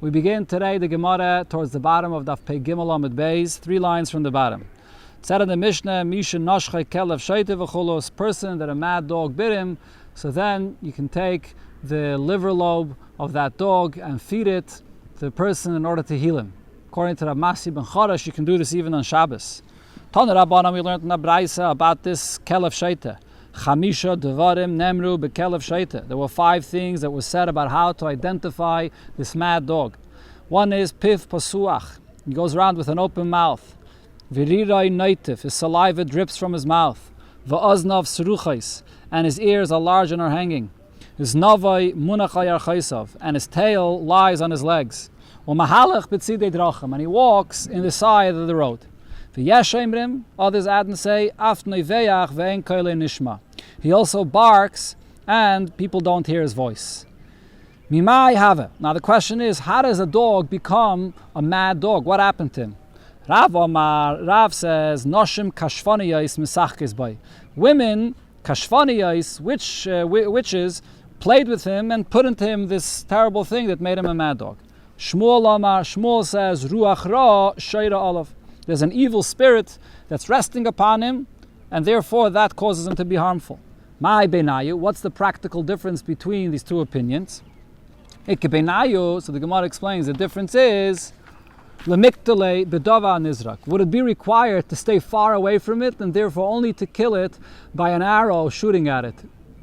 We begin today the Gemara towards the bottom of Daf Pei Gimel Amud Beis, 3 lines from the bottom. It said in the Mishnah, Misha Noshchei Kelev Sheite V'chulos, person that a mad dog bit him, so then you can take the liver lobe of that dog and feed it to the person in order to heal him. According to Rav Masi ben Choresh, you can do this even on Shabbos. Tana Rabbanan, we learned in the Braisa about this Kelev Sheite. Chamisha Devarim Nemru Bekelev Sheite. There were 5 things that were said about how to identify this mad dog. One is Pif Pasuach. He goes around with an open mouth. Virirai Naitif. His saliva drips from his mouth. Va'aznav Seruchais. And his ears are large and are hanging. His Navai Munachai Archaisav. And his tail lies on his legs. Umahalach B'tzidei Drachim. And he walks in the side of the road. Others add and say, he also barks and people don't hear his voice. Now the question is, how does a dog become a mad dog? What happened to him? Rav says, Noshim kashvaniyais misachkes bay. Women, kashvaniyais, witches, played with him and put into him this terrible thing that made him a mad dog. Shmuel says, Ruach ra shayra olav. There's an evil spirit that's resting upon him, and therefore that causes him to be harmful. Ma'ai beinayu, what's the practical difference between these two opinions? Ikke beinayu, so the Gemara explains, the difference is, lemiktale bedava nizrak. Would it be required to stay far away from it, and therefore only to kill it by an arrow shooting at it?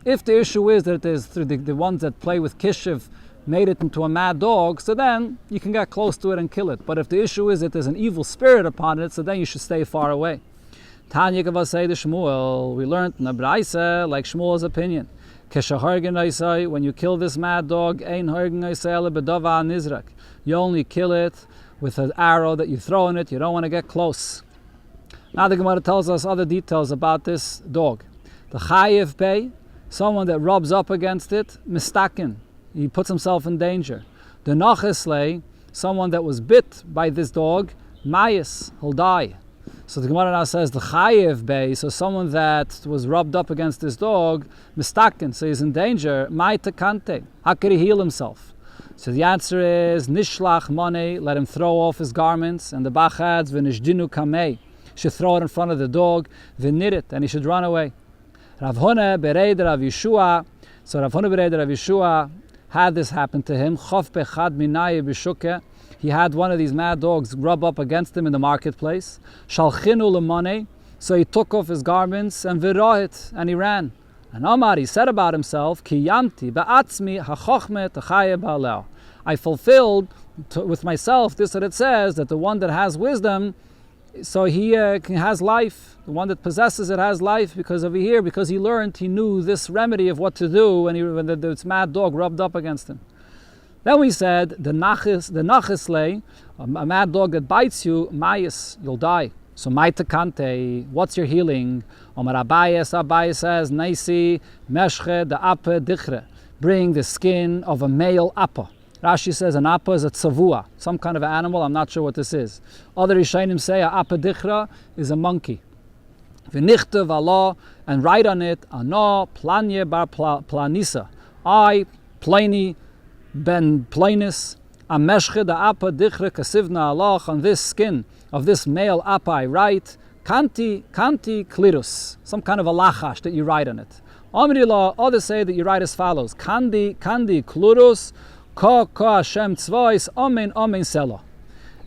If the issue is that it is through the ones that play with kishiv, made it into a mad dog, so then you can get close to it and kill it. But if the issue is that there's an evil spirit upon it, so then you should stay far away. Tanya Gavasei de Shmuel, we learned in the Braisa, like Shmuel's opinion. When you kill this mad dog, you only kill it with an arrow that you throw in it, you don't want to get close. Now the Gemara tells us other details about this dog. The Chayev Bey, someone that rubs up against it, mistaken. He puts himself in danger. The Nacheslei, someone that was bit by this dog, Mayas, he'll die. So the Gemara now says the Chayev Bey, so someone that was rubbed up against this dog, mistaken, so he's in danger, Maita Kante. How could he heal himself? So the answer is Nishlach Money, let him throw off his garments, and the Bach adds V'nishdinu Kamei, should throw it in front of the dog, V'nit, and he should run away. Rav Huna Bereid Rav Yeshua, so Rav Huna Bereid Rav Yeshua had this happen to him. He had one of these mad dogs rub up against him in the marketplace. Shalchinu lemane, so he took off his garments and virohit, and he ran. And Omar, he said about himself, Kiyanti ba'atzmi hachochme techaye ba'aleo. I fulfilled with myself this that it says that the one that has wisdom, so he has life. The one that possesses it has life because over here, because he learned, he knew this remedy of what to do when this mad dog rubbed up against him. Then we said, the nachislei, a mad dog that bites you, mayas, you'll die. So maita kante, what's your healing? Omar Abayas says, naisi meshche de ape dichre. Bring the skin of a male appa. Rashi says an appa is a tzavua, some kind of animal, I'm not sure what this is. Other Rishonim say a appa dichra is a monkey. V'nichtev Allah, and write on it, Ano planye bar planisa. I, Pliny, ben Planis, ameshche da appa dichre kasivna Allah, on this skin of this male appa I write, kanti klirus, some kind of a lachash that you write on it. Amrillah, others say that you write as follows, kandi klurus, Ka Hashem tzvais, amen selo.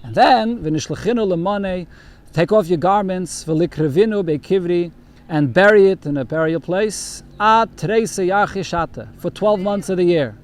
And then, v'nishlechinu lemane, take off your garments, v'likrevinu be'kivri, and bury it in a burial place, ad treise yachishata, for 12 months of the year.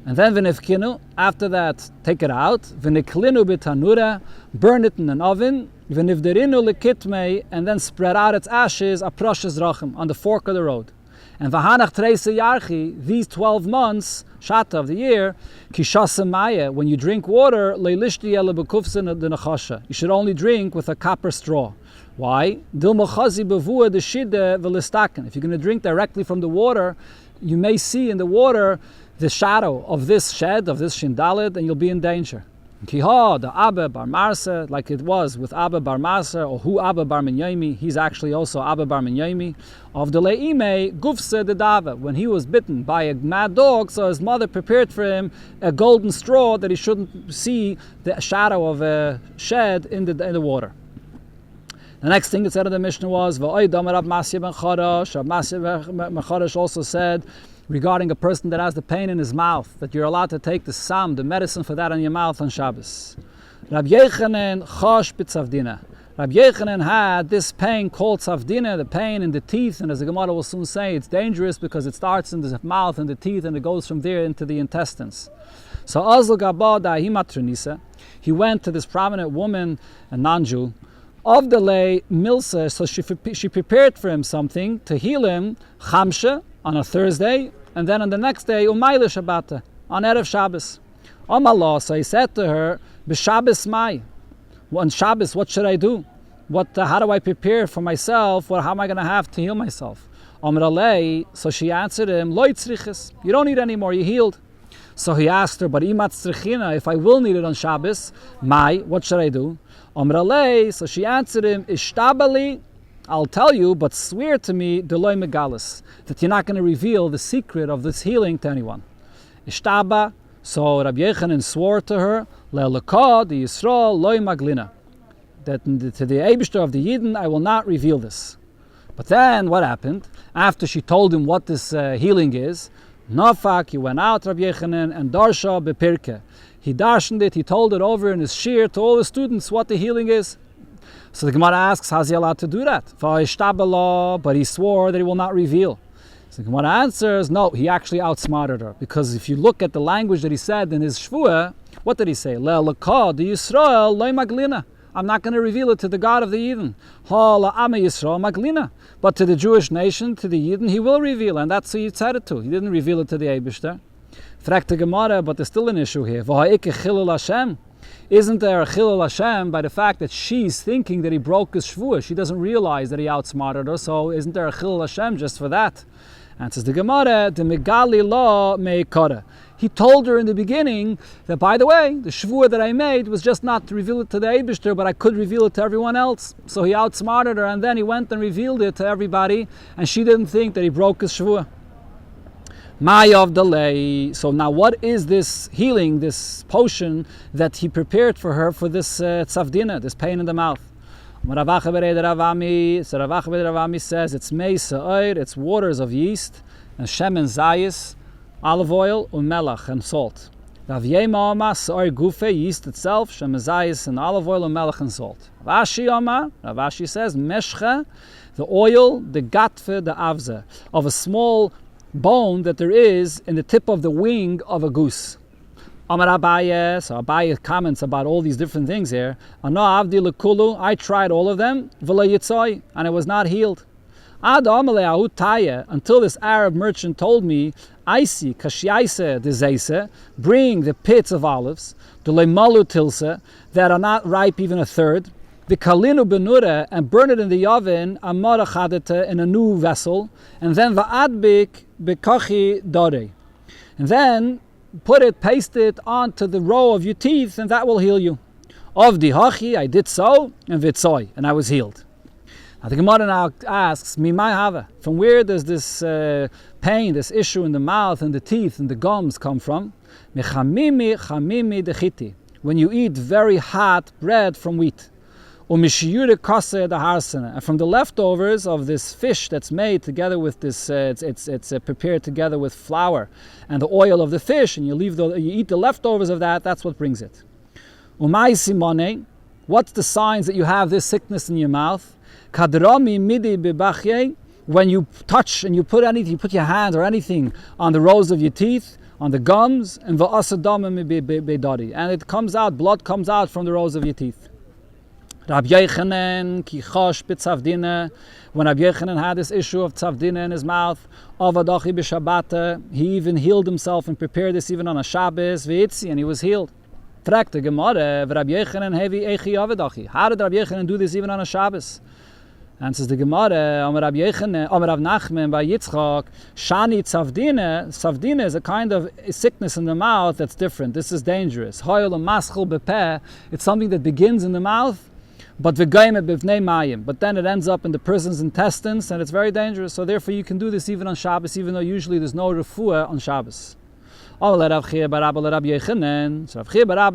And then v'nifkinu, after that, take it out, v'niklinu b'tanura, burn it in an oven, v'nivderinu lekitmei, and then spread out its ashes, aproshes rachim, on the fork of the road. And v'hanach treise yarchi, these 12 months, shata of the year, kishasamaya, when you drink water, leilishti ele bekufsin de nachasha. You should only drink with a copper straw. Why? Dilmachazi bevua de shide velistaken. If you're going to drink directly from the water, you may see in the water the shadow of this shed, of this shindalid, and you'll be in danger. Kiha, the Abba bar Marsa, like it was with Abba bar Marsa, or who Abba bar Minyaimi, he's actually also Abba bar Minyaimi, of the Le'ime, Gufse de Dava, when he was bitten by a mad dog, so his mother prepared for him a golden straw that he shouldn't see the shadow of a shed in the water. The next thing that said in the Mishnah was, Rab Masya ben Chodesh. Rab Masya ben Chodesh also said, regarding a person that has the pain in his mouth, that you're allowed to take the sam, the medicine for that in your mouth on Shabbos. Rab Yechanan chosh b'tzavdina. Rab Yechanan had this pain called tzavdina, the pain in the teeth, and as the Gemara will soon say, it's dangerous because it starts in the mouth and the teeth and it goes from there into the intestines. So Azl Gabada Himatronisa, he went to this prominent woman, a non-Jew, of the lay milsa, so she prepared for him something to heal him, chamsha, on a Thursday, and then on the next day, Umayla Shabbata, on Erev Shabbos. Amallah, so he said to her, B'Shabbos Mai, on Shabbos, what should I do? How do I prepare for myself? How am I going to have to heal myself? Amralei, so she answered him, Lo yitzriches, you don't need any more, you're healed. So he asked her, but imat tzrichina, if I will need it on Shabbos, Mai, what should I do? Amralei, so she answered him, Ishtabali, I'll tell you, but swear to me, Deloy Megalis, that you're not going to reveal the secret of this healing to anyone. Ishtaba, so Rabbi Yechanan swore to her, Le'elakah, the Yisrael, Loy Maglina, that to the Eibishter of the Yidden, I will not reveal this. But then, what happened? After she told him what this healing is, Nafak, he went out, Rabbi Yechanan, and Darsha Bepirke. He darshaned it, he told it over in his shiur to all the students what the healing is. So the Gemara asks, how's he allowed to do that? But he swore that he will not reveal. So the Gemara answers, no, he actually outsmarted her. Because if you look at the language that he said in his shvuah, what did he say? Le'elakah the Yisrael loy maglina. I'm not going to reveal it to the God of the Yidden. Ha la'ame Yisrael maglina. But to the Jewish nation, to the Yidden, he will reveal. And that's who he said it to. He didn't reveal it to the Eibishter. Fragt the Gemara, but there's still an issue here. V'ha'ike chilul Hashem. Isn't there a chilul Hashem by the fact that she's thinking that he broke his shvuah? She doesn't realize that he outsmarted her, so isn't there a chilul Hashem just for that? And says the Gemara, the megali law meikara. He told her in the beginning that, by the way, the shvuah that I made was just not to reveal it to the Eibishter, but I could reveal it to everyone else. So he outsmarted her, and then he went and revealed it to everybody, and she didn't think that he broke his shvuah. Maya of delay. So now what is this healing, this potion that he prepared for her for this tzavdina, this pain in the mouth? Ravacha b'rei Ravami says it's mei sa'ir, it's waters of yeast, and shemen zayis, olive oil, umelach, and salt. Rav Yema Omar sa'ir gufe, yeast itself, shemen zayis, and olive oil, umelach, and salt. Rashi Omar, Ravashi says, meshcha, the oil, the gatfe, the avze, of a small bone that there is in the tip of the wing of a goose. Amar Abaye, so Abaye comments about all these different things here. Ano avdi lekulu, I tried all of them, v'lo yitzoi, and I was not healed. Ad amale ahu taya, until this Arab merchant told me, Aisi kashiaise dezeise, bring the pits of olives, the lemalu tilse, that are not ripe even a third, the kalinu benura, and burn it in the oven, amara chadete, in a new vessel, and then va'adbik bekachi dore, and then paste it onto the row of your teeth, and that will heal you. Of the hachi, I did so, and vitzoi, and I was healed. Now the Gemara now asks, Mimai hava, from where does this pain, this issue in the mouth and the teeth and the gums come from? Mechamimi chamimi dechiti, when you eat very hot bread from wheat. And from the leftovers of this fish that's made together with this, it's prepared together with flour and the oil of the fish, and you eat the leftovers of that. That's what brings it. Umay simone, what's the signs that you have this sickness in your mouth? Kadrami midi bebachye, when you touch and you put your hand or anything on the rows of your teeth, on the gums, and and it comes out, blood comes out from the rows of your teeth. Rabbi Yechanan ki chosh b'tzavdina, when Rabbi Yechanan had this issue of tzavdina in his mouth, avadachi b'shabbata, he even healed himself and prepared this even on a Shabbos, v'itzi, and he was healed. Fragt the Gemara, Rabbi Yechanan hevi echi avadachi. How did Rabbi Yechanan do this even on a Shabbos? And says the Gemara, Amar Rav Nachman by Yitzchak, Shani Tzavdina. Tzavdina is a kind of sickness in the mouth that's different. This is dangerous. It's something that begins in the mouth, but then it ends up in the person's intestines, and it's very dangerous. So therefore you can do this even on Shabbos, even though usually there's no refuah on Shabbos. So Rav Chia bar Abba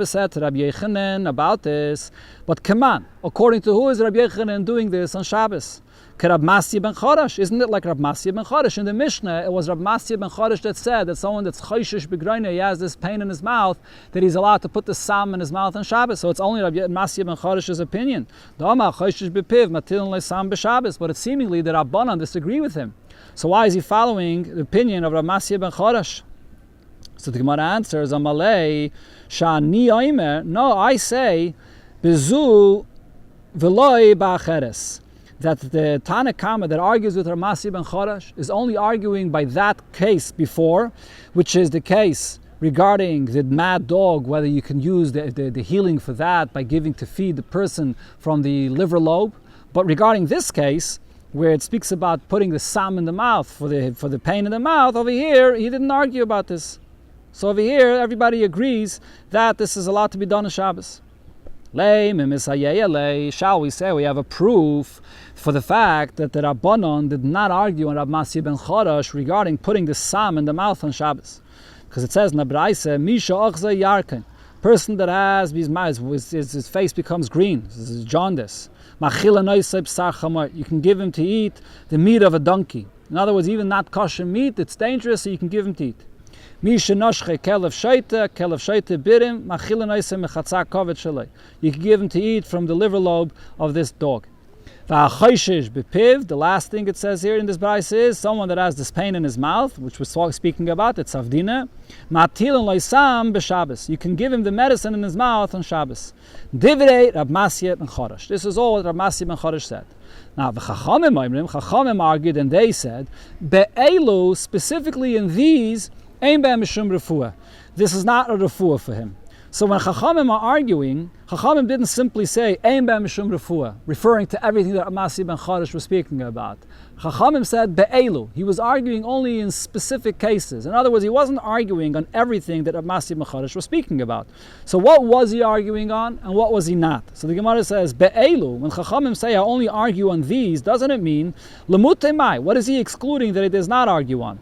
said to Rabbi Yechanan about this, but come on, according to who is Rabbi Yechanan doing this on Shabbos? Rab Masya ben Chorash. Isn't it like Rab Masya ben Chorash? In the Mishnah, it was Rab Masya ben Chorash that said that someone that's chayshish b'groina, he has this pain in his mouth, that he's allowed to put the sam in his mouth on Shabbos. So it's only Rab Masya ben Chorash's opinion. But it's seemingly that Rabbanan disagree with him. So why is he following the opinion of Rab Masya ben Chorash? So the Gemara answers, Amalei, Shani Oimer, no, I say, Bezu Veloi Ba'acheres, that the Tana Kama that argues with Ramasi ben Chorash is only arguing by that case before, which is the case regarding the mad dog, whether you can use the healing for that by giving to feed the person from the liver lobe. But regarding this case, where it speaks about putting the sam in the mouth for the pain in the mouth, over here, he didn't argue about this. So over here, everybody agrees that this is allowed to be done on Shabbos. Shall we say we have a proof for the fact that the Rabbanon did not argue on Rab Masya ben Chorash regarding putting the sam in the mouth on Shabbos? Because it says in the Braise, Misha Ochza Yarken, person that has his face becomes green, this is jaundice. You can give him to eat the meat of a donkey. In other words, even not kosher meat, it's dangerous, so you can give him to eat. You can give him to eat from the liver lobe of this dog. The last thing it says here in this brayse is someone that has this pain in his mouth, which we're speaking about, it's avdina. You can give him the medicine in his mouth on Shabbos. Divrei Rab Masya ben Chorash. This is all what Rab Masya ben Chorash said. Now the Chachamim argued, and they said, be'elu, specifically in these, ein be'em mishum refuah. This is not a refuah for him. So when Chachamim are arguing, Chachamim didn't simply say ein be'em mishum refuah, referring to everything that Masya ben Chorash was speaking about. Chachamim said be'elu. He was arguing only in specific cases. In other words, he wasn't arguing on everything that Masya ben Chorash was speaking about. So what was he arguing on, and what was he not? So the Gemara says be'elu. When Chachamim say I only argue on these, doesn't it mean lemute mai? What is he excluding that he does not argue on?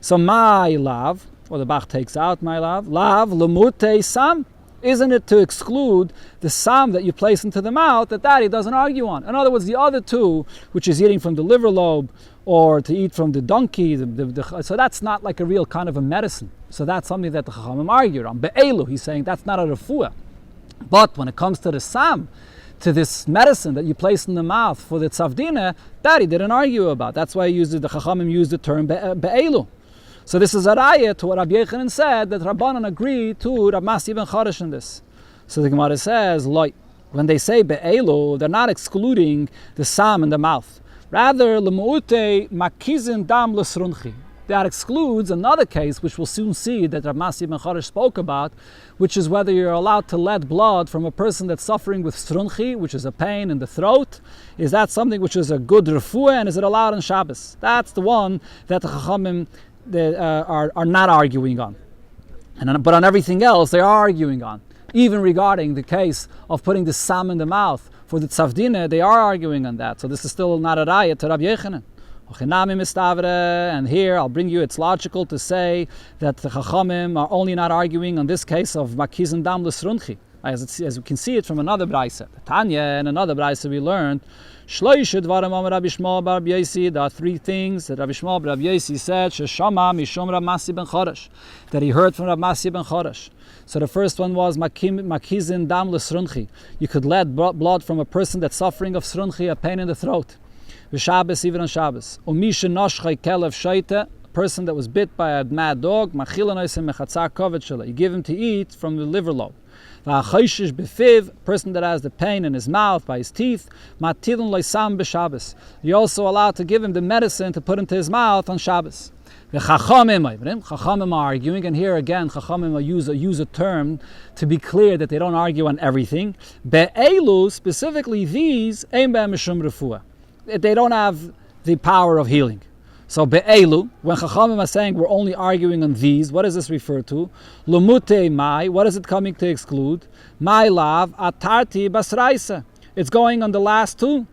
So my lav, or the Bach takes out my lav lemute sam. Isn't it to exclude the sam that you place into the mouth that he doesn't argue on? In other words, the other two, which is eating from the liver lobe or to eat from the donkey, so that's not like a real kind of a medicine. So that's something that the Chachamim argued on. Be'elu, he's saying that's not a refuah. But when it comes to the sam, to this medicine that you place in the mouth for the tzavdina, that he didn't argue about. That's why the Chachamim used the term be'elu. So this is a raya to what Rabbi Yechanan said, that Rabbanan agreed to Rab Masya ben Chorash in this. So the Gemara says, when they say be'elu, they're not excluding the sam in the mouth. Rather, l'mu'ute makizin dam l'srunchi. That excludes another case, which we'll soon see that Rab Masya ben Chorash spoke about, which is whether you're allowed to let blood from a person that's suffering with srunchi, which is a pain in the throat. Is that something which is a good refuah, and is it allowed on Shabbos? That's the one that the Chachamim are not arguing on. But on everything else, they are arguing on. Even regarding the case of putting the sam in the mouth for the tzavdina, they are arguing on that. So this is still not a raya to Rabbi Yechanan. And here I'll bring you, it's logical to say that the Chachamim are only not arguing on this case of makizin dam l'srunchi. As we can see it from another brayse. Tanya, and another brayse we learned, there are three things that Rabbi Shmuel bar Rabbi Yosi said, Sheshama mishum Rab Masya ben Chorash, that he heard from Rab Masya ben Chorash. So the first one was makizin dam l'srunchi. You could let blood from a person that's suffering of srunchi, a pain in the throat. V'Shabbos, even on Shabbos. Umisha noshchai kelev shaita, a person that was bit by a mad dog, you give him to eat from the liver lobe. V'achayshish befiv, person that has the pain in his mouth, by his teeth, matilun loisam b'Shabbos. You're also allowed to give him the medicine to put into his mouth on Shabbos. Chachamim are arguing, and here again Chachamim use a term to be clear that they don't argue on everything. Be'elu, specifically these, ein be'em mishum refuah. they don't have the power of healing. So be'elu, when Chachamim are saying we're only arguing on these, what does this refer to? Lumute mai, what is it coming to exclude? Mai lav atarti basraisa. It's going on the last two.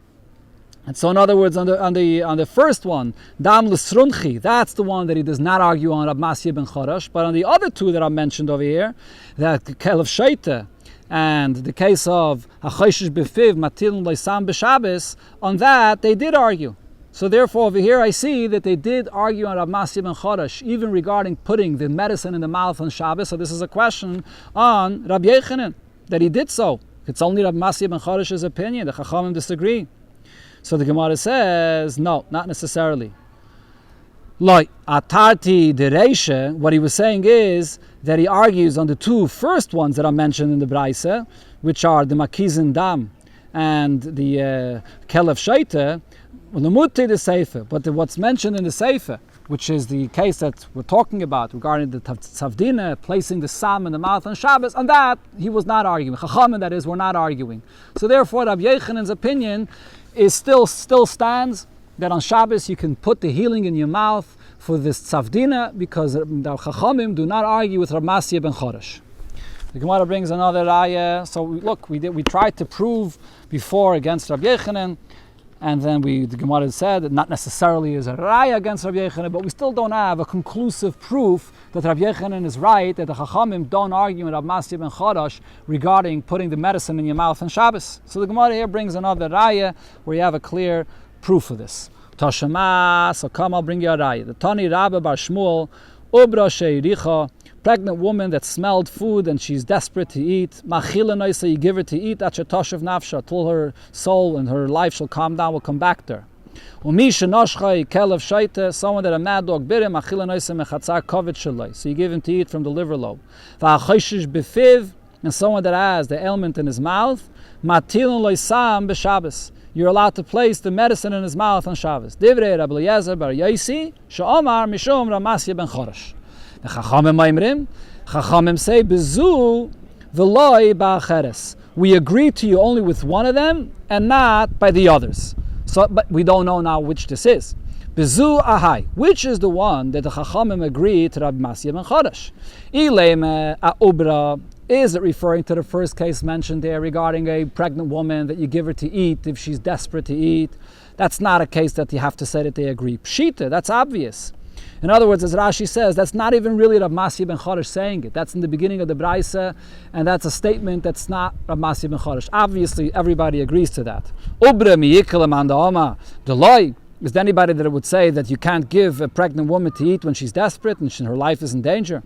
And so in other words, on the first one, dam l'srunchi, that's the one that he does not argue on Rab Masya ben Chorash. But on the other two that are mentioned over here, that Kelev Shaita and the case of Hachoshish Befiv Matilin Leisam B'Shabbos, on that they did argue. So therefore, over here I see that they did argue on Rab Masya ben Chorash, even regarding putting the medicine in the mouth on Shabbos. So this is a question on Rab Yechanan, that he did so. It's only Rab Masya ben Chorash's opinion. The Chachamim disagree. So the Gemara says, no, not necessarily. Like Atarti Dereisha, what he was saying is that he argues on the two first ones that are mentioned in the Braisa, which are the Makizin Dam and the Kelev Shaita, the Sefer. But what's mentioned in the Sefer, which is the case that we're talking about regarding the Tzavdina, placing the Sam in the mouth on Shabbos, on that he was not arguing. Chachamim, that is, were not arguing. So therefore, Rabbi Yechanan's opinion is still stands that on Shabbos you can put the healing in your mouth for this Tzavdina, because the Chachamim do not argue with Rab Masya ben Chorash. The Gemara brings another raya. So look, we tried to prove before against Rabbi Yechanan, and then the Gemara said that not necessarily is a raya against Rabbi Yechanan, but we still don't have a conclusive proof that Rabbi Yechanan is right, that the Chachamim don't argue with Rab Masya ben Chorash regarding putting the medicine in your mouth on Shabbos. So the Gemara here brings another raya where you have a clear proof of this. Toshama, so come, I'll bring you a raya. The Tani Rabba Bar Shmuel, Ubra Sheiricha, pregnant woman that smelled food and she's desperate to eat. Machila noisa, you give her to eat, toshav nafsha, till her soul and her life shall calm down, will come back to her. Umisha noshchai kelev shaita, someone that a mad dog bit him, machila noisa mechatzar kovet shalai, so you give him to eat from the liver lobe. Va'achoshish befiv, and someone that has the ailment in his mouth, matilin loisam b'Shabbos, you're allowed to place the medicine in his mouth on Shabbos. Divrei Rabbi Eliezer bar Yaisi, she'omar mishum Rab Masya ben Chorash. The Chachamim say, Bezu v'loi ba'acheres. We agree to you only with one of them and not by the others. So, but we don't know now which this is. Bezu ahai. Which is the one that the Chachamim agree to Rabbi Masya ben Chorash? Ileme a'ubra. Is it referring to the first case mentioned there regarding a pregnant woman that you give her to eat if she's desperate to eat? That's not a case that you have to say that they agree. Pshita, that's obvious. In other words, as Rashi says, that's not even really Rab Masya ben Chorash saying it. That's in the beginning of the Braisa, and that's a statement that's not Rab Masya ben Chorash. Obviously, everybody agrees to that. Ubre miyikele man da'oma deloi. Is there anybody that would say that you can't give a pregnant woman to eat when she's desperate and her life is in danger?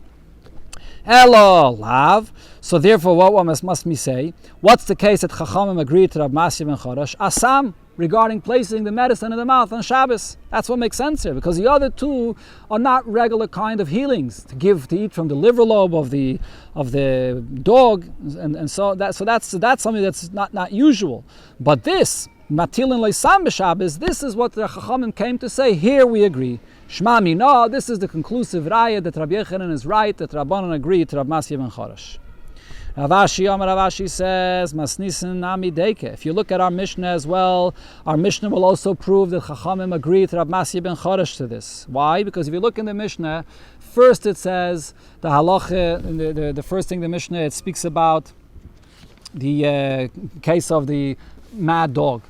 Elo lav. So therefore, what must we say? What's the case that Chachamim agreed to Rab Masya ben Chorash? Asam, regarding placing the medicine in the mouth on Shabbos. That's what makes sense here, because the other two are not regular kind of healings to eat from the liver lobe of the dog, and so that's something that's not usual. But this matilin leisam b'Shabbos, this is what the Chachamim came to say. Here we agree. Shma mina, this is the conclusive raya that Rabbi Yechanan is right, that Rabbanan agreed to Rab Masya ben Chorash. Ravashi says, Masnisin nami deke. If you look at our Mishnah as well, our Mishnah will also prove that Chachamim agreed to Rab Masya ben Chorash to this. Why? Because if you look in the Mishnah, first it says, the halacha, the first thing the Mishnah, it speaks about the case of the mad dog,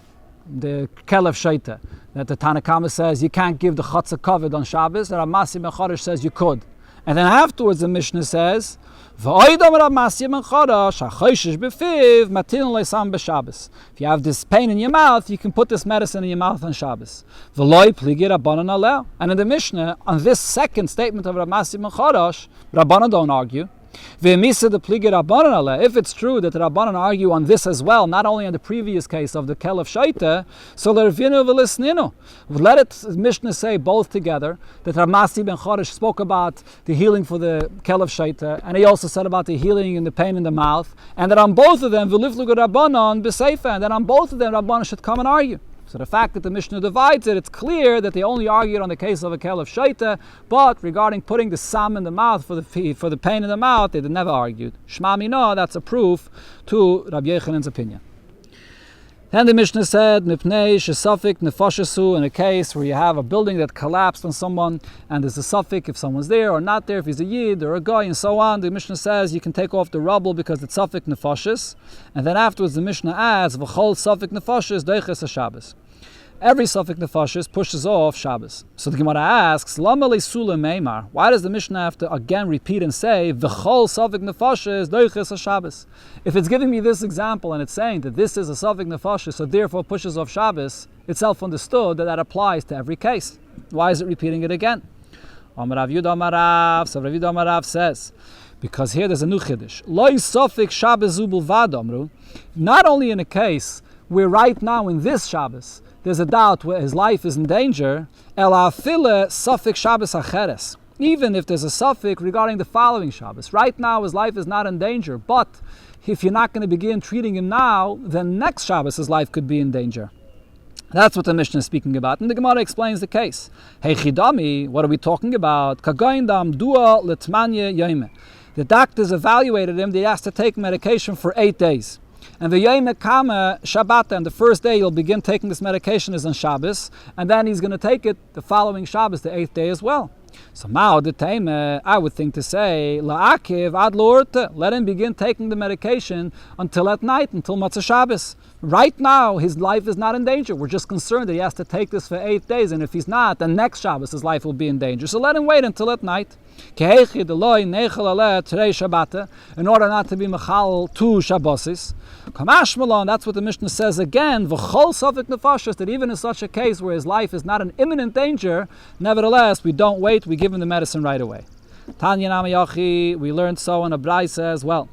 the Kelev Shaita, that the Tanakama says you can't give the Chatzah Kavod on Shabbos, and Rab Masya ben Chorash says you could. And then afterwards the Mishnah says, if you have this pain in your mouth, you can put this medicine in your mouth on Shabbos. And in the Mishnah, on this second statement of Rab Masya ben Chorash, Rabbanan don't argue. If it's true that the Rabbanan argue on this as well, not only on the previous case of the Kelev Shaita, so let it Mishnah say both together, that Rab Masya ben Chorash spoke about the healing for the Kelev Shaita, and he also said about the healing and the pain in the mouth, and that on both of them, and that on both of them Rabbanan should come and argue. So the fact that the Mishnah divides it, it's clear that they only argued on the case of a Kelev Shaita, but regarding putting the Sam in the mouth for the pain in the mouth, they never argued. Shma mina, that's a proof to Rabbi Yechanan's opinion. Then the Mishnah said, Mipnei shesafik nefashesu, in a case where you have a building that collapsed on someone, and there's a suffix if someone's there or not there, if he's a yid or a guy, and so on. The Mishnah says you can take off the rubble because it's suffik nefashes, and then afterwards the Mishnah adds, v'chol suffik nefashes doiches haShabbos. Every suffix nefashis pushes off Shabbos. So the Gemara asks, Lama le'sula meimar? Why does the Mishnah have to again repeat and say, V'chol suffix nefashis doiches haShabbos? If it's giving me this example and it's saying that this is a suffix nefashis, so therefore pushes off Shabbos, it's self-understood that applies to every case. Why is it repeating it again? Amar Rav Yudah Amar Rav, so Rav Yudah Amar Rav says, because here there's a new chiddush. Loi suffix Shabbos ubulvad amru. Not only in a case where right now in this Shabbos, there's a doubt where his life is in danger, elafile suffix Shabbos acheres. Even if there's a suffix regarding the following Shabbos. Right now his life is not in danger, but if you're not going to begin treating him now, then next Shabbos his life could be in danger. That's what the Mishnah is speaking about. And the Gemara explains the case. Hey Chidami, what are we talking about? Kagoindam dua letmanya yoime. The doctors evaluated him, they asked to take medication for 8 days. And the Yuma Kama Shabbat, and the first day he'll begin taking this medication is on Shabbos, and then he's going to take it the following Shabbos, the 8th day as well. So Mao the Taime, I would think to say, La'akiv ad l'orte, let him begin taking the medication until at night, until Matzah Shabbos. Right now, his life is not in danger. We're just concerned that he has to take this for 8 days, and if he's not, then next Shabbos his life will be in danger. So let him wait until at night. In order not to be mechal 2 Shabbosis. Kamash Malon, that's what the Mishnah says again, v'chol suffik nefashos, that even in such a case where his life is not in imminent danger, nevertheless, we don't wait, we give him the medicine right away. Tanya Namayachi, we learned so in a Braisa as well.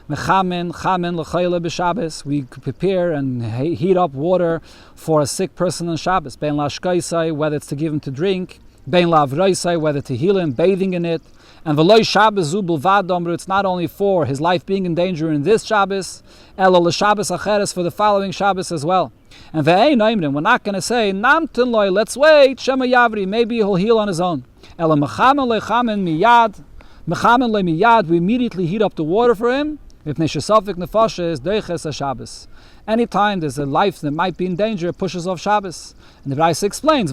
Mechamin, chamin, l'chayla b'Shabbos, we prepare and heat up water for a sick person on Shabbos. Ben lashkaisai, whether it's to give him to drink, ben lavraisai, whether to heal him, bathing in it. And v'loy Shabbos zu b'lvad omru, it's not only for his life being in danger in this Shabbos, elo l'Shabbos acheres, for the following Shabbos as well. And ve'ein oimrim, we're not going to say, namtin loy, let's wait, shema yavri, maybe he'll heal on his own. Elo mechamen lechamen miyad, mechamen le miyad, we immediately heat up the water for him. Anytime there's a life that might be in danger, it pushes off Shabbos. And the Braisa explains,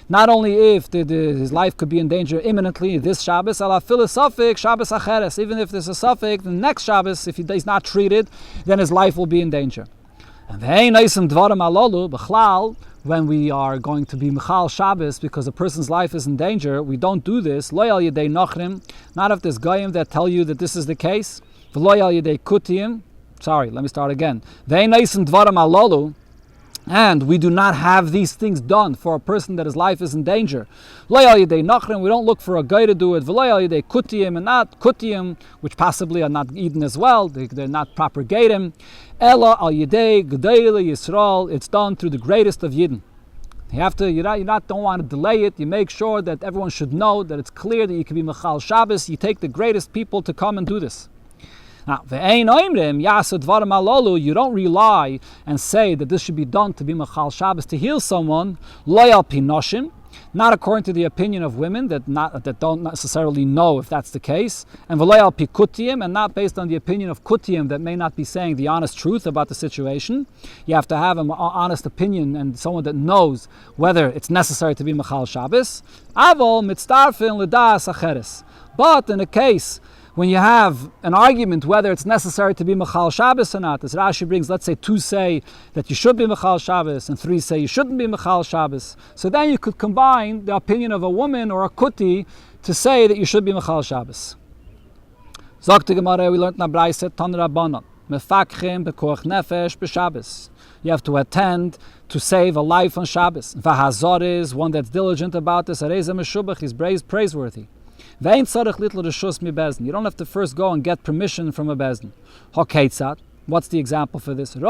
not only if his life could be in danger imminently this Shabbos, even if there's a suffix, the next Shabbos, if he's not treated, then his life will be in danger. And when we are going to be Mechal Shabbos because a person's life is in danger, we don't do this. Lo al yedei nochrim, not if there's goyim that tell you that this is the case. V'lo al yedei kutiyim. Sorry, let me start again. Ve'ein neisim dvarim alolu, and we do not have these things done for a person that his life is in danger. Lo al yedei nochrim, we don't look for a guy to do it. V'lo al yedei kutiyim, and not kutiyim, which possibly are not eaten as well. They're not propagating. Ella al yedei gedei Yisrael, it's done through the greatest of Yidden. You don't want to delay it. You make sure that everyone should know that it's clear that you can be Mechal Shabbos. You take the greatest people to come and do this. Now, you don't rely and say that this should be done to be Mechal Shabbos to heal someone. Loyal pinoshim. Not according to the opinion of women that don't necessarily know if that's the case, and v'loyal pikutiyim, and not based on the opinion of kutiyim that may not be saying the honest truth about the situation. You have to have an honest opinion and someone that knows whether it's necessary to be Mechal Shabbos. Avol mitztarfin l'das acheres. But in a case when you have an argument whether it's necessary to be Mechal Shabbos or not, as Rashi brings, let's say 2 say that you should be Mechal Shabbos and 3 say you shouldn't be Mechal Shabbos. So then you could combine the opinion of a woman or a kuti to say that you should be Mechal Shabbos. Zok the Gemara, we learned in Braisa, Tan Rabbanan, Mefakchim bekoach nefesh b'Shabbos. You have to attend to save a life on Shabbos. V'hazor is one that's diligent about this. Areza meshubach is praiseworthy. You don't have to first go and get permission from a bezdin. What's the example for this? You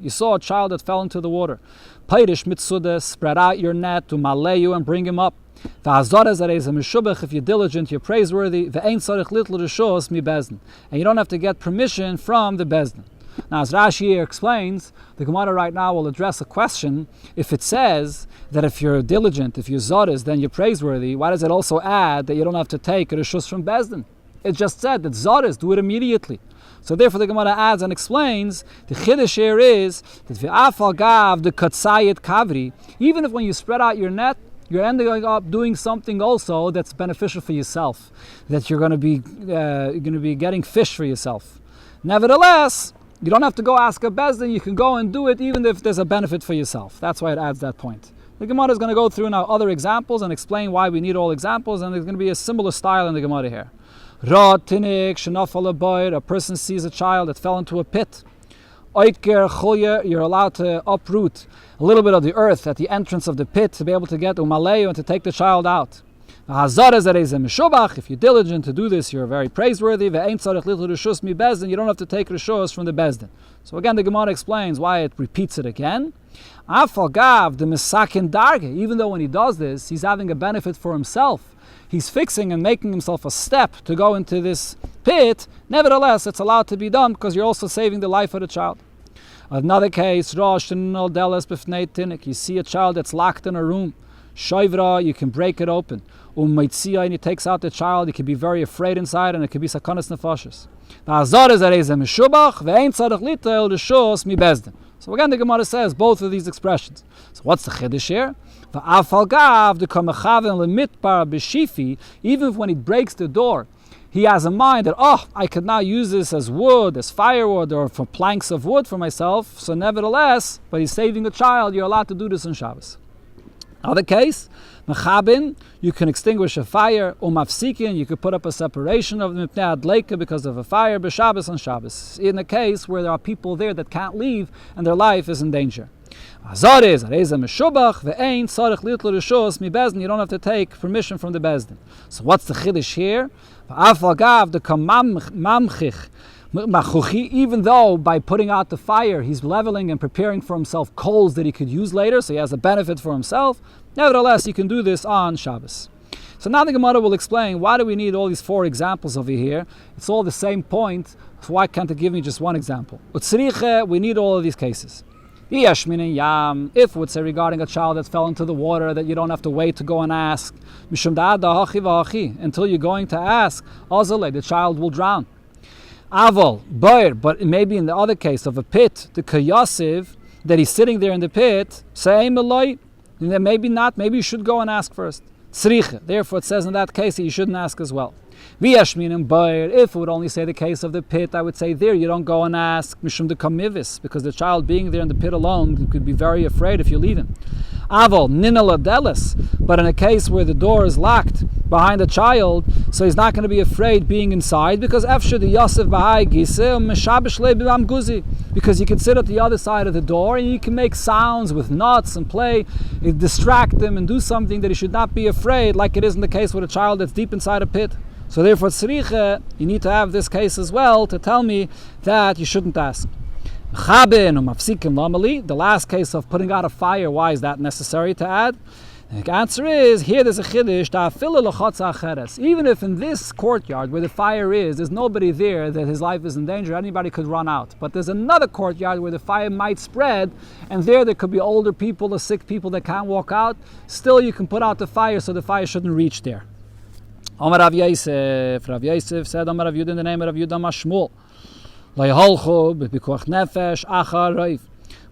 saw a child that fell into the water. Spread out your net to malayu and bring him up. If you're diligent, you're praiseworthy. And you don't have to get permission from the bezdin. Now, as Rashi here explains, the Gemara right now will address a question. If it says that if you're diligent, if you're zoris, then you're praiseworthy, why does it also add that you don't have to take a reshus from Bezdin? It just said that Zoris, do it immediately. So therefore the Gemara adds and explains, the Chiddush here is that v'afal gav the katzayit kavri, even if when you spread out your net, you're ending up doing something also that's beneficial for yourself, that you're going to be getting fish for yourself. Nevertheless, you don't have to go ask a bezdin, you can go and do it even if there's a benefit for yourself. That's why it adds that point. The Gemara is going to go through now other examples and explain why we need all examples, and there's going to be a similar style in the Gemara here. A person sees a child that fell into a pit. You're allowed to uproot a little bit of the earth at the entrance of the pit to be able to get umaleyu and to take the child out. If you're diligent to do this, you're very praiseworthy. You don't have to take rishos from the bezdin. So again, the Gemara explains why it repeats it again. Even though when he does this, he's having a benefit for himself. He's fixing and making himself a step to go into this pit. Nevertheless, it's allowed to be done because you're also saving the life of the child. Another case, you see a child that's locked in a room. Shoivra, you can break it open. And he takes out the child, he can be very afraid inside, and it can be sakanas nefashis. So again, the Gemara says both of these expressions. So what's the chiddush here? Even when he breaks the door, he has in mind that, I could now use this as wood, as firewood, or for planks of wood for myself. So nevertheless, but he's saving the child, you're allowed to do this on Shabbos. Other case, mechabin, you can extinguish a fire, mafsikin, you could put up a separation of the mipnei adleika because of a fire, b'Shabbos on Shabbos. In a case where there are people there that can't leave and their life is in danger. You don't have to take permission from the bezdin. So what's the chiddush here? Even though by putting out the fire he's leveling and preparing for himself coals that he could use later, so he has a benefit for himself, nevertheless you can do this on Shabbos. So now the Gemara will explain why do we need all these 4 examples over here. It's all the same point, so why can't it give me just one example? We need all of these cases. If it would say regarding a child that fell into the water that you don't have to wait to go and ask, until you're going to ask, the child will drown. But maybe in the other case of a pit, the kayasiv, that he's sitting there in the pit, maybe not, maybe you should go and ask first. Therefore it says in that case that you shouldn't ask as well. If it would only say the case of the pit, I would say there you don't go and ask mishum de kamivis, because the child being there in the pit alone could be very afraid if you leave him. But in a case where the door is locked behind the child, so he's not going to be afraid being inside, because because you can sit at the other side of the door and you can make sounds with nuts and play, distract him and do something that he should not be afraid, like it is in the case with a child that's deep inside a pit. So therefore, tzricha, you need to have this case as well to tell me that you shouldn't ask. The last case of putting out a fire, why is that necessary to add? The answer is, here there's a chiddush, even if in this courtyard where the fire is, there's nobody there that his life is in danger, anybody could run out. But there's another courtyard where the fire might spread, and there could be older people or sick people that can't walk out. Still, you can put out the fire so the fire shouldn't reach there. Amar Rav Yosef said, Amar Rav Yudah, in the name of Rav Yudah Mashmul,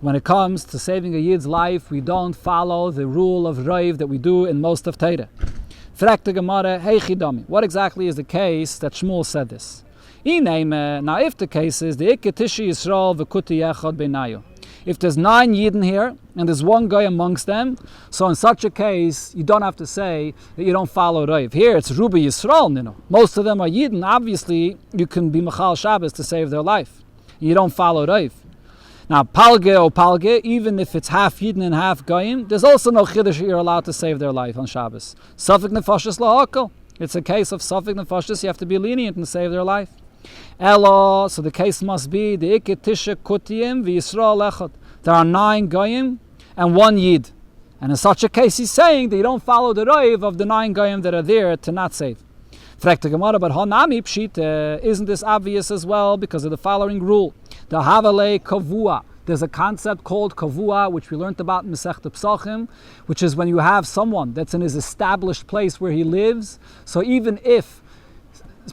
when it comes to saving a Yid's life, we don't follow the rule of Raiv that we do in most of Torah. What exactly is the case that Shmuel said this? Now if the case is the Iketishi Yisrael v'kuti yechad beinayu, if there's 9 Yidden here and there's 1 guy amongst them, so in such a case you don't have to say that you don't follow Raiv. Here it's Ruba Yisrael, most of them are Yidden. Obviously you can be Machal Shabbos to save their life. You don't follow Raiv. Now, palge, even if it's half Yidden and half Goyim, there's also no chiddush you're allowed to save their life on Shabbos. Safek nefashis lahakol. It's a case of safek nefashis, you have to be lenient and save their life. Elo, so the case must be the iket tisha kutiyim v'Yisrael echad. There are 9 Goyim and 1 Yid. And in such a case, he's saying that you don't follow the Raiv of the 9 Goyim that are there to not save. Fragt the Gemara, but Hanami Pshit, isn't this obvious as well because of the following rule? The Havale Kavua. There's a concept called Kavua, which we learned about in Masechta Pesachim, which is when you have someone that's in his established place where he lives. So even if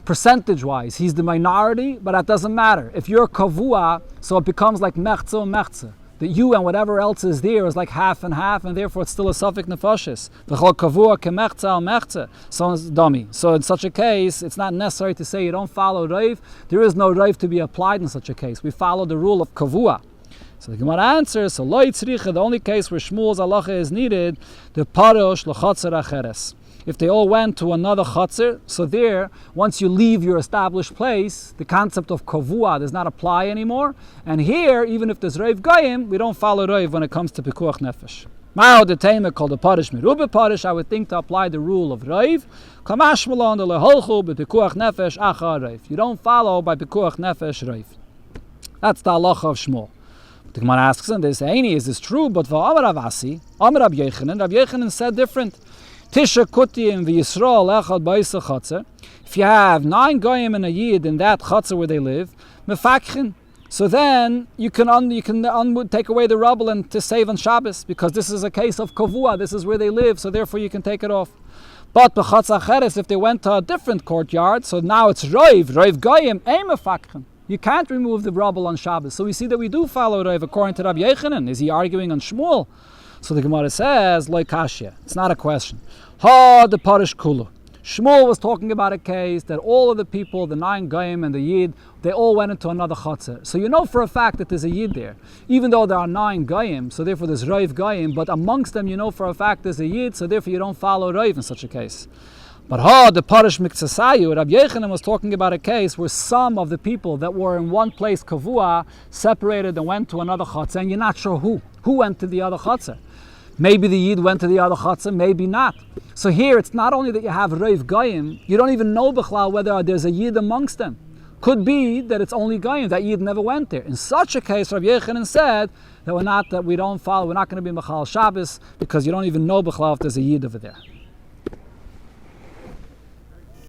percentage-wise, he's the minority, but that doesn't matter. If you're kavua, so it becomes like mechza and mechza. That you and whatever else is there is like half and half, and therefore it's still a suffix nefashis. V'chol kavua kemechza al mechza. So it's dummy. So in such a case, it's not necessary to say you don't follow Rav. There is no Rav to be applied in such a case. We follow the rule of kavua. So the Gemara answers, so lo yitzricha, the only case where Shmuel's halacha is needed, the parosh l'chatzer acheres. If they all went to another chatzer, so there, once you leave your established place, the concept of kavua does not apply anymore. And here, even if there's Rav Goyim, we don't follow Rav when it comes to pikuach nefesh. Ma'od the tema called the parish merubah parish, I would think to apply the rule of Rav. Kamash malon de leholchu b'pikuach nefesh achar Rav. You don't follow by pikuach nefesh Rav. That's the halacha of Shmuel. The Gemara asks him, they say, is this true? But for Amar Avasi, Amar Rab Yochanan said different. Tisha Kutiyim v'Yisrael echad b'isa chatzar. If you have 9 goyim and a yid in that chatzar where they live, mefakchin. So then you can take away the rubble and to save on Shabbos, because this is a case of kavua. This is where they live, so therefore you can take it off. But b'chatzar acheres, if they went to a different courtyard, so now it's Rav goyim, ein mefakchin. You can't remove the rubble on Shabbos. So we see that we do follow Rav according to Rabbi Yochanan. Is he arguing on Shmuel? So the Gemara says, Loi Kashya. It's not a question. Ha the Parish Kulu. Shmuel was talking about a case that all of the people, the 9 Goyim and the Yid, they all went into another Chatzar. So you know for a fact that there's a Yid there. Even though there are 9 Goyim, so therefore there's Rav Goyim, but amongst them you know for a fact there's a Yid, so therefore you don't follow Rav in such a case. But the Parish Miksasayu, Rabbi Yochanan was talking about a case where some of the people that were in one place, Kavua, separated and went to another Chatzar, and you're not sure who went to the other Chatzar. Maybe the Yid went to the other Chatzar, maybe not. So here it's not only that you have Rav Goyim, you don't even know B'chlal whether there's a Yid amongst them. Could be that it's only Goyim, that Yid never went there. In such a case, Rabbi Yochanan said that we're not going to be Mechal Shabbos, because you don't even know B'chlal if there's a Yid over there.